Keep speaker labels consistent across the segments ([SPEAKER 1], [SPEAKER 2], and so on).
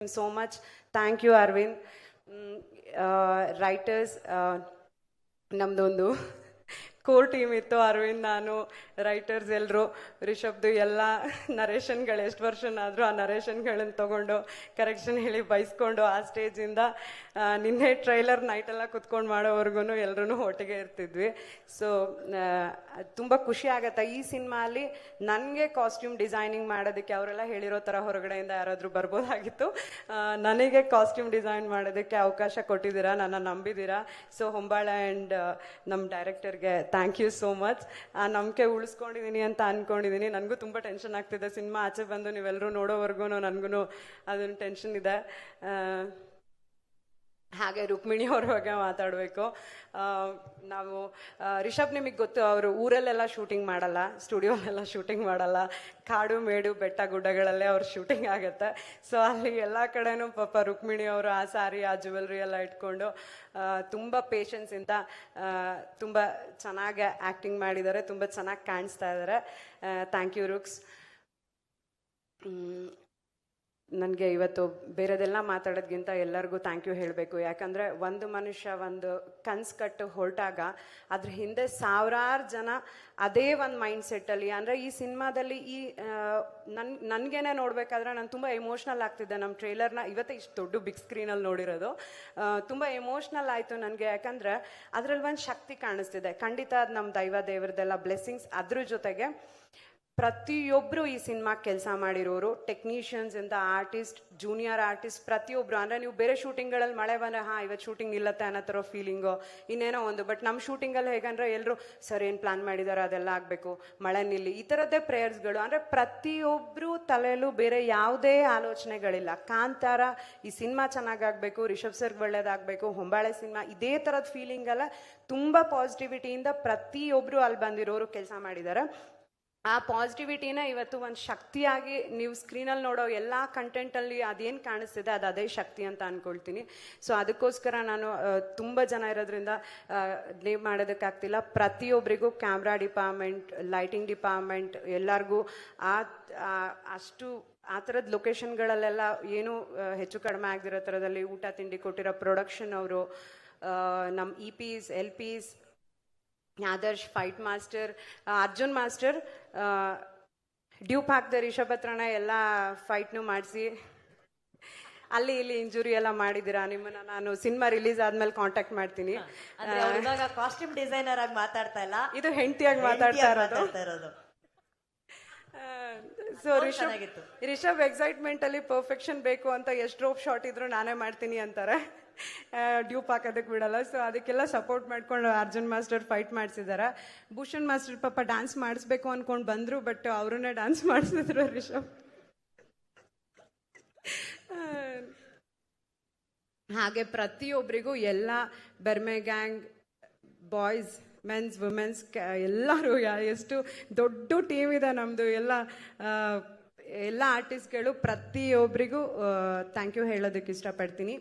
[SPEAKER 1] So much. Thank you, Arvind. Writers, ನಮ್ದೊಂದು core team ಇತ್ತು. ಅರವಿಂದ್, ನಾನು, ರೈಟರ್ಸ್ ಎಲ್ಲರೂ, ರಿಷಬ್ದು ಎಲ್ಲ ನರೇಷನ್ಗಳು ಎಷ್ಟು ವರ್ಷನ್ ಆದರೂ ಆ ನರೇಷನ್ಗಳನ್ನು ತೊಗೊಂಡು ಕರೆಕ್ಷನ್ ಹೇಳಿ ಬಯಸ್ಕೊಂಡು ಆ ಸ್ಟೇಜಿಂದ ನಿನ್ನೆ ಟ್ರೈಲರ್ ನೈಟೆಲ್ಲ ಕುತ್ಕೊಂಡು ಮಾಡೋವರೆಗೂ ಎಲ್ಲರೂ ಒಟ್ಟಿಗೆ ಇರ್ತಿದ್ವಿ. ಸೊ ತುಂಬ ಖುಷಿ ಆಗತ್ತೆ. ಈ ಸಿನಿಮಾಲಿ ನನಗೆ ಕಾಸ್ಟ್ಯೂಮ್ ಡಿಸೈನಿಂಗ್ ಮಾಡೋದಕ್ಕೆ ಅವರೆಲ್ಲ ಹೇಳಿರೋ ಥರ ಹೊರಗಡೆಯಿಂದ ಯಾರಾದರೂ ಬರ್ಬೋದಾಗಿತ್ತು. ನನಗೆ ಕಾಸ್ಟ್ಯೂಮ್ ಡಿಸೈನ್ ಮಾಡೋದಕ್ಕೆ ಅವಕಾಶ ಕೊಟ್ಟಿದ್ದೀರಾ, ನನ್ನ ನಂಬಿದ್ದೀರಾ. ಸೊ ಹೊಂಬಾಳೆ ಆ್ಯಂಡ್ ನಮ್ಮ ಡೈರೆಕ್ಟರ್ಗೆ ಥ್ಯಾಂಕ್ ಯು ಸೋ ಮಚ್. ಆ ನಂಬಿಕೆ ಉಳಿಸ್ಕೊಂಡಿದ್ದೀನಿ ಅಂತ ಅಂದ್ಕೊಂಡಿದ್ದೀನಿ. ನನಗೂ ತುಂಬ ಟೆನ್ಷನ್ ಆಗ್ತಿದೆ. ಸಿನಿಮಾ ಆಚೆ ಬಂದು ನೀವೆಲ್ಲರೂ ನೋಡೋವರೆಗೂ ನನಗೂ ಅದನ್ನು ಟೆನ್ಷನ್ ಇದೆ. ಹಾಗೆ ರುಕ್ಮಿಣಿ ಅವ್ರ ಬಗ್ಗೆ ಮಾತಾಡಬೇಕು. ನಾವು ರಿಷಬ್ ನಿಮಗೆ ಗೊತ್ತು, ಅವರು ಊರಲ್ಲೆಲ್ಲ ಶೂಟಿಂಗ್ ಮಾಡಲ್ಲ, ಸ್ಟುಡಿಯೋಲೆಲ್ಲ ಶೂಟಿಂಗ್ ಮಾಡಲ್ಲ, ಕಾಡು ಮೇಡು ಬೆಟ್ಟ ಗುಡ್ಡಗಳಲ್ಲೇ ಅವ್ರ ಶೂಟಿಂಗ್ ಆಗುತ್ತೆ. ಸೊ ಅಲ್ಲಿ ಎಲ್ಲ ಕಡೆನೂ ಪಾಪ ರುಕ್ಮಿಣಿ ಅವರು ಆ ಸಾರಿ ಆ ಜ್ಯುವೆಲ್ರಿ ಎಲ್ಲ ಇಟ್ಕೊಂಡು ತುಂಬ ಪೇಷನ್ಸಿಂದ ತುಂಬ ಚೆನ್ನಾಗಿ ಆ್ಯಕ್ಟಿಂಗ್ ಮಾಡಿದ್ದಾರೆ, ತುಂಬ ಚೆನ್ನಾಗಿ ಕಾಣಿಸ್ತಾ ಇದ್ದಾರೆ. Thank you Ruks. ನನಗೆ ಇವತ್ತು ಬೇರೆದೆಲ್ಲ ಮಾತಾಡೋದ್ಗಿಂತ ಎಲ್ಲರಿಗೂ ಥ್ಯಾಂಕ್ ಯು ಹೇಳಬೇಕು. ಯಾಕಂದರೆ ಒಂದು ಮನುಷ್ಯ ಒಂದು ಕನ್ಸು ಕಟ್ಟು ಹೊರಟಾಗ ಅದ್ರ ಹಿಂದೆ ಸಾವಿರಾರು ಜನ ಅದೇ ಒಂದು ಮೈಂಡ್ ಸೆಟ್ಟಲ್ಲಿ, ಅಂದರೆ ಈ ಸಿನಿಮಾದಲ್ಲಿ ನನಗೇನೆ ನೋಡಬೇಕಾದ್ರೆ ನಾನು ತುಂಬ ಎಮೋಷ್ನಲ್ ಆಗ್ತಿದ್ದೆ. ನಮ್ಮ ಟ್ರೇಲರ್ನ ಇವತ್ತೇ ಇಷ್ಟು ದೊಡ್ಡ ಬಿಗ್ ಸ್ಕ್ರೀನಲ್ಲಿ ನೋಡಿರೋದು, ತುಂಬ ಎಮೋಷ್ನಲ್ ಆಯಿತು ನನಗೆ. ಯಾಕಂದರೆ ಅದರಲ್ಲಿ ಒಂದು ಶಕ್ತಿ ಕಾಣಿಸ್ತಿದೆ. ಖಂಡಿತ ಅದು ನಮ್ಮ ದೇವರದೆಲ್ಲ ಬ್ಲೆಸ್ಸಿಂಗ್ಸ್. ಅದ್ರ ಜೊತೆಗೆ ಪ್ರತಿಯೊಬ್ಬರು ಈ ಸಿನಿಮಾ ಕೆಲಸ ಮಾಡಿರೋರು, ಟೆಕ್ನಿಷಿಯನ್ಸ್ ಇಂದ ಆರ್ಟಿಸ್ಟ್, ಜೂನಿಯರ್ ಆರ್ಟಿಸ್ಟ್, ಪ್ರತಿಯೊಬ್ಬರು. ಅಂದರೆ ನೀವು ಬೇರೆ ಶೂಟಿಂಗ್ಗಳಲ್ಲಿ ಮಳೆ ಬಂದರೆ ಇವತ್ತು ಶೂಟಿಂಗ್ ನಿಲ್ಲತ್ತೆ ಅನ್ನೋ ಥರ ಫೀಲಿಂಗು, ಇನ್ನೇನೋ ಒಂದು. ಬಟ್ ನಮ್ಮ ಶೂಟಿಂಗಲ್ಲಿ ಹೇಗಂದ್ರೆ ಎಲ್ಲರೂ ಸರ್ ಏನು ಪ್ಲ್ಯಾನ್ ಮಾಡಿದಾರೋ ಅದೆಲ್ಲ ಆಗಬೇಕು, ಮಳೆ ನಿಲ್ಲಿ, ಈ ಥರದ್ದೇ ಪ್ರೇಯರ್ಸ್ಗಳು. ಅಂದರೆ ಪ್ರತಿಯೊಬ್ಬರು ತಲೆಯಲ್ಲೂ ಬೇರೆ ಯಾವುದೇ ಆಲೋಚನೆಗಳಿಲ್ಲ. ಕಾಂತಾರ ಈ ಸಿನಿಮಾ ಚೆನ್ನಾಗಾಗಬೇಕು, ರಿಷಬ್ ಸರ್ಗೆ ಒಳ್ಳೇದಾಗಬೇಕು, ಹೊಂಬಾಳೆ ಸಿನಿಮಾ, ಇದೇ ಥರದ ಫೀಲಿಂಗಲ್ಲ ತುಂಬ ಪಾಸಿಟಿವಿಟಿಯಿಂದ ಪ್ರತಿಯೊಬ್ಬರು ಅಲ್ಲಿ ಬಂದಿರೋರು ಕೆಲಸ ಮಾಡಿದ್ದಾರೆ. ಆ ಪಾಸಿಟಿವಿಟಿನ ಇವತ್ತು ಒಂದು ಶಕ್ತಿಯಾಗಿ ನೀವು ಸ್ಕ್ರೀನಲ್ಲಿ ನೋಡೋ ಎಲ್ಲ ಕಂಟೆಂಟಲ್ಲಿ ಅದೇನು ಕಾಣಿಸ್ತಿದೆ ಅದು ಅದೇ ಶಕ್ತಿ ಅಂತ ಅಂದ್ಕೊಳ್ತೀನಿ. ಸೊ ಅದಕ್ಕೋಸ್ಕರ ನಾನು ತುಂಬ ಜನ ಇರೋದ್ರಿಂದ ನೇಮ್ ಮಾಡೋದಕ್ಕಾಗ್ತಿಲ್ಲ. ಪ್ರತಿಯೊಬ್ಬರಿಗೂ ಕ್ಯಾಮ್ರಾ ಡಿಪಾರ್ಟ್ಮೆಂಟ್, ಲೈಟಿಂಗ್ ಡಿಪಾರ್ಟ್ಮೆಂಟ್ ಎಲ್ಲರಿಗೂ ಅಷ್ಟು ಆ ಥರದ ಲೊಕೇಶನ್ಗಳಲ್ಲೆಲ್ಲ ಏನೂ ಹೆಚ್ಚು ಕಡಿಮೆ ಆಗದಿರೋ ಥರದಲ್ಲಿ ಊಟ ತಿಂಡಿ ಕೊಟ್ಟಿರೋ ಪ್ರೊಡಕ್ಷನ್ ಅವರು, ನಮ್ಮ EPs, LPs, Adarsh, fight master, Arjun master, dupe ಹಾಕ್ದೆ ರಿಷಬ್ ಹತ್ರನ ಎಲ್ಲ ಫೈಟ್ನು ಮಾಡಿಸಿ ಅಲ್ಲಿ ಇಲ್ಲಿ ಇಂಜುರಿ ಎಲ್ಲ ಮಾಡಿದ್ದೀರಾ. ನಿಮ್ಮನ್ನ ನಾನು ಸಿನಿಮಾ ರಿಲೀಸ್ ಆದ್ಮೇಲೆ ಕಾಂಟ್ಯಾಕ್ಟ್ ಮಾಡ್ತೀನಿ.
[SPEAKER 2] ಕಾಸ್ಟ್ಯೂಮ್ ಡಿಸೈನರ್ ಆಗಿ ಮಾತಾಡ್ತಾ ಇಲ್ಲ,
[SPEAKER 1] ಇದು ಹೆಂಡತಿಯಾಗಿ ಮಾತಾಡ್ತಾ ಇರೋದು. ಸೊ ರಿಷಬ್ ಎಕ್ಸೈಟ್ಮೆಂಟ್ ಅಲ್ಲಿ ಪರ್ಫೆಕ್ಷನ್ ಬೇಕು ಅಂತ ಎಷ್ಟು ರೋಪ್ ಶಾಟ್ ಇದ್ರು ನಾನೇ ಮಾಡ್ತೀನಿ ಅಂತಾರೆ, ಡ್ಯೂಪ್ ಹಾಕೋದಕ್ಕೆ ಬಿಡಲ್ಲ. ಸೊ ಅದಕ್ಕೆಲ್ಲ ಸಪೋರ್ಟ್ ಮಾಡ್ಕೊಂಡು ಅರ್ಜುನ್ ಮಾಸ್ಟರ್ ಫೈಟ್ ಮಾಡಿಸಿದ್ದಾರೆ. ಭೂಷಣ್ ಮಾಸ್ಟರ್ ಪಾಪ ಡ್ಯಾನ್ಸ್ ಮಾಡಿಸ್ಬೇಕು ಅಂದ್ಕೊಂಡು ಬಂದರು, ಬಟ್ ಅವ್ರನ್ನೇ ಡ್ಯಾನ್ಸ್ ಮಾಡಿಸಿದ್ರು ರಿಷಬ್. ಹಾಗೆ ಪ್ರತಿಯೊಬ್ಬರಿಗೂ ಎಲ್ಲ ಬೆರ್ಮೆ ಗ್ಯಾಂಗ್, ಬಾಯ್ಸ್, ಮೆನ್ಸ್, ವುಮೆನ್ಸ್ ಎಲ್ಲರೂ, ಎಷ್ಟು ದೊಡ್ಡ ಟೀಮ್ ಇದೆ ನಮ್ಮದು. ಎಲ್ಲ ಆರ್ಟಿಸ್ಟ್ಗಳು ಪ್ರತಿಯೊಬ್ಬರಿಗೂ ಥ್ಯಾಂಕ್ ಯು ಹೇಳೋದಕ್ಕೆ ಇಷ್ಟಪಡ್ತೀನಿ.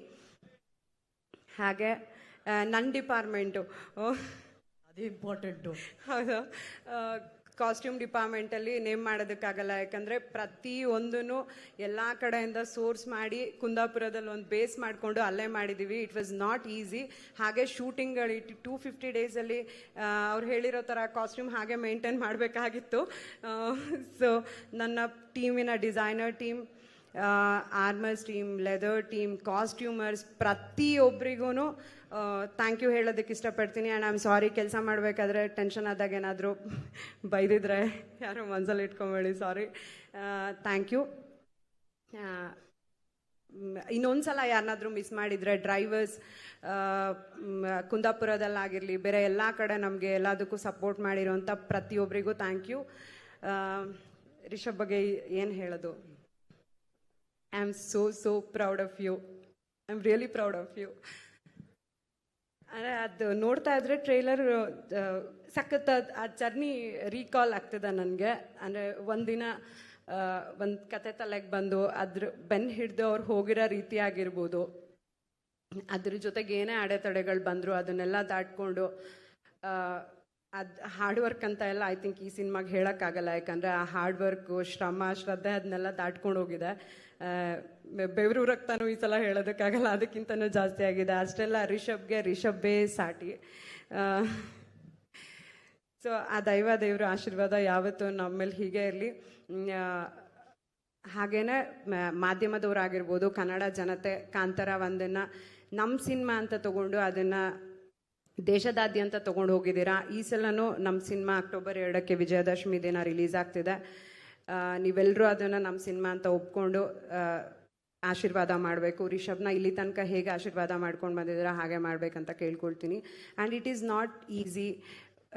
[SPEAKER 1] ಹಾಗೆ ನನ್ನ ಡಿಪಾರ್ಟ್ಮೆಂಟು
[SPEAKER 2] ಅದು ಇಂಪಾರ್ಟೆಂಟು.
[SPEAKER 1] ಹೌದು, ಕಾಸ್ಟ್ಯೂಮ್ ಡಿಪಾರ್ಟ್ಮೆಂಟಲ್ಲಿ ನೇಮ್ ಮಾಡೋದಕ್ಕಾಗಲ್ಲ. ಯಾಕಂದರೆ ಪ್ರತಿಯೊಂದೂ ಎಲ್ಲ ಕಡೆಯಿಂದ ಸೋರ್ಸ್ ಮಾಡಿ ಕುಂದಾಪುರದಲ್ಲಿ ಒಂದು ಬೇಸ್ ಮಾಡಿಕೊಂಡು ಅಲ್ಲೇ ಮಾಡಿದ್ದೀವಿ. It was not easy. ಹಾಗೆ ಶೂಟಿಂಗ್ಗಳು 250 ಡೇಸಲ್ಲಿ ಅವ್ರು ಹೇಳಿರೋ ಥರ ಕಾಸ್ಟ್ಯೂಮ್ ಹಾಗೆ ಮೇಂಟೈನ್ ಮಾಡಬೇಕಾಗಿತ್ತು. ಸೊ ನನ್ನ ಟೀಮಿನ designer team, armours team, leather team, costumers, ಪ್ರತಿಯೊಬ್ಬರಿಗೂ ಥ್ಯಾಂಕ್ ಯು ಹೇಳೋದಕ್ಕೆ ಇಷ್ಟಪಡ್ತೀನಿ. ಆ್ಯಂಡ್ ಐ ಆಮ್ ಸಾರಿ, ಕೆಲಸ ಮಾಡಬೇಕಾದ್ರೆ ಟೆನ್ಷನ್ ಆದಾಗ ಏನಾದರೂ ಬೈದಿದ್ರೆ ಯಾರು ಮನಸ್ಸಲ್ಲಿ ಇಟ್ಕೊಂಬೇಡಿ, ಸಾರಿ. Thank you. ಇನ್ನೊಂದು ಸಲ ಯಾರನ್ನಾದರೂ ಮಿಸ್ ಮಾಡಿದರೆ ಡ್ರೈವರ್ಸ್, ಕುಂದಾಪುರದಲ್ಲಾಗಿರಲಿ ಬೇರೆ ಎಲ್ಲ ಕಡೆ ನಮಗೆ ಎಲ್ಲದಕ್ಕೂ ಸಪೋರ್ಟ್ ಮಾಡಿರೋಂಥ ಪ್ರತಿಯೊಬ್ಬರಿಗೂ ಥ್ಯಾಂಕ್ ಯು. ರಿಷಬ್ ಬಗ್ಗೆ ಏನು ಹೇಳೋದು? I am so proud of you. I am really proud of you. ಅಂದರೆ ಅದು ನೋಡ್ತಾ ಇದ್ರೆ ಟ್ರೇಲರ್ ಸಖತ್ ಆ ಜರ್ನಿ ರೀಕಾಲ್ ಆಗ್ತದೆ ನನಗೆ. ಅಂದರೆ ಒಂದಿನ ಒಂದು ಕತೆ ತಲೆಗೆ ಬಂದು ಅದ್ರ ಬೆನ್ನು ಹಿಡಿದು ಅವ್ರು ಹೋಗಿರೋ ರೀತಿ ಆಗಿರ್ಬೋದು, ಅದ್ರ ಜೊತೆಗೆ ಏನೇ ಅಡೆತಡೆಗಳು ಬಂದರು ಅದನ್ನೆಲ್ಲ ದಾಟ್ಕೊಂಡು ಅದು ಹಾರ್ಡ್ ವರ್ಕ್ ಅಂತ ಎಲ್ಲ ಐ ಥಿಂಕ್ ಈ ಸಿನಿಮಾಗೆ ಹೇಳೋಕ್ಕಾಗಲ್ಲ. ಯಾಕಂದರೆ ಆ ಹಾರ್ಡ್ ವರ್ಕು, ಶ್ರಮ, ಶ್ರದ್ಧೆ ಅದನ್ನೆಲ್ಲ ದಾಟ್ಕೊಂಡು ಹೋಗಿದೆ. ಬೆವರು ರಕ್ತನೂ ಈ ಸಲ ಹೇಳೋದಕ್ಕಾಗಲ್ಲ, ಅದಕ್ಕಿಂತನೂ ಜಾಸ್ತಿ ಆಗಿದೆ. ಅಷ್ಟೆಲ್ಲ ರಿಷಬ್ಬೇ ಸಾಟಿ. ಸೊ ಆ ದೇವ್ರ ಆಶೀರ್ವಾದ ಯಾವತ್ತೂ ನಮ್ಮ ಮೇಲೆ ಹೀಗೆ ಇರಲಿ. ಹಾಗೇನೆ ಮಾಧ್ಯಮದವರಾಗಿರ್ಬೋದು, ಕನ್ನಡ ಜನತೆ ಕಾಂತಾರ ಒಂದನ್ನು ನಮ್ಮ ಸಿನಿಮಾ ಅಂತ ತಗೊಂಡು ಅದನ್ನು ದೇಶದಾದ್ಯಂತ ತೊಗೊಂಡು ಹೋಗಿದ್ದೀರಾ. ಈ ಸಲನೂ ನಮ್ಮ ಸಿನಿಮಾ ಅಕ್ಟೋಬರ್ 2ಕ್ಕೆ ವಿಜಯದಶಮಿ ದಿನ ರಿಲೀಸ್ ಆಗ್ತಿದೆ. ನೀವೆಲ್ಲರೂ ಅದನ್ನು ನಮ್ಮ ಸಿನಿಮಾ ಅಂತ ಒಪ್ಕೊಂಡು ಆಶೀರ್ವಾದ ಮಾಡಬೇಕು. ರಿಷಬ್ನ ಇಲ್ಲಿ ತನಕ ಹೇಗೆ ಆಶೀರ್ವಾದ ಮಾಡ್ಕೊಂಡು ಬಂದಿದ್ದೀರಾ ಹಾಗೆ ಮಾಡಬೇಕಂತ ಕೇಳ್ಕೊಳ್ತೀನಿ. And it is not easy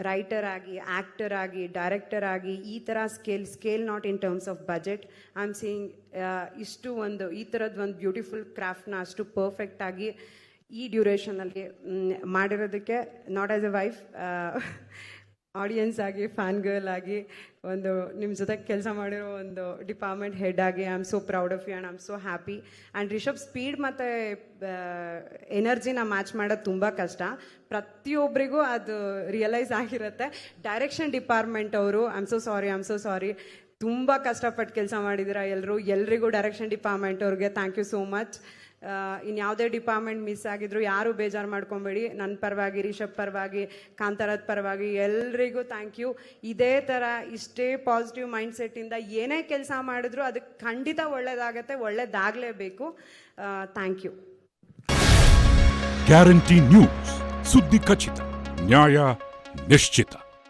[SPEAKER 1] writer ಆಗಿ, ಆ್ಯಕ್ಟರ್ ಆಗಿ, ಡೈರೆಕ್ಟರ್ ಆಗಿ ಈ ಥರ scale not in terms of budget. I am seeing ಈ ಥರದ್ದು ಒಂದು ಬ್ಯೂಟಿಫುಲ್ ಕ್ರಾಫ್ಟ್ನ ಅಷ್ಟು ಪರ್ಫೆಕ್ಟಾಗಿ ಈ ಡ್ಯೂರೇಷನಲ್ಲಿ ಮಾಡಿರೋದಕ್ಕೆ not as a wife, audience ಆಗಿ, ಫ್ಯಾನ್ ಗರ್ಲ್ ಆಗಿ, ಒಂದು ನಿಮ್ಮ ಜೊತೆ ಕೆಲಸ ಮಾಡಿರೋ ಒಂದು ಡಿಪಾರ್ಟ್ಮೆಂಟ್ ಹೆಡ್ ಆಗಿ I am so proud of you and I am so happy. And Rishab speed ಮತ್ತು ಎನರ್ಜಿನ ಮ್ಯಾಚ್ ಮಾಡೋದು ತುಂಬ ಕಷ್ಟ. ಪ್ರತಿಯೊಬ್ಬರಿಗೂ ಅದು ರಿಯಲೈಸ್ ಆಗಿರುತ್ತೆ. ಡೈರೆಕ್ಷನ್ ಡಿಪಾರ್ಟ್ಮೆಂಟ್ ಅವರು ಐ ಆಮ್ ಸೋ ಸಾರಿ ತುಂಬ ಕಷ್ಟಪಟ್ಟು ಕೆಲಸ ಮಾಡಿದ್ದೀರಾ ಎಲ್ರಿಗೂ ಡೈರೆಕ್ಷನ್ ಡಿಪಾರ್ಟ್ಮೆಂಟ್ ಅವ್ರಿಗೆ ಥ್ಯಾಂಕ್ ಯು ಸೋ ಮಚ್. ಇನ್ಯಾವುದೇ ಡಿಪಾರ್ಟ್ಮೆಂಟ್ ಮಿಸ್ ಆಗಿದ್ರು ಯಾರೂ ಬೇಜಾರು ಮಾಡ್ಕೊಬೇಡಿ. ನನ್ನ ಪರವಾಗಿ, ರಿಷಬ್ ಪರವಾಗಿ, ಕಾಂತಾರದ ಪರವಾಗಿ ಎಲ್ರಿಗೂ ಥ್ಯಾಂಕ್ ಯು. ಇದೇ ಥರ ಇಷ್ಟೇ ಪಾಸಿಟಿವ್ ಮೈಂಡ್ಸೆಟ್ಟಿಂದ ಏನೇ ಕೆಲಸ ಮಾಡಿದ್ರು ಅದಕ್ಕೆ ಖಂಡಿತ ಒಳ್ಳೇದಾಗತ್ತೆ, ಒಳ್ಳೇದಾಗಲೇಬೇಕು. Thank you.
[SPEAKER 3] ಗ್ಯಾರಂಟಿ ನ್ಯೂಸ್, ಸುದ್ದಿ ಖಚಿತ, ನ್ಯಾಯ ನಿಶ್ಚಿತ.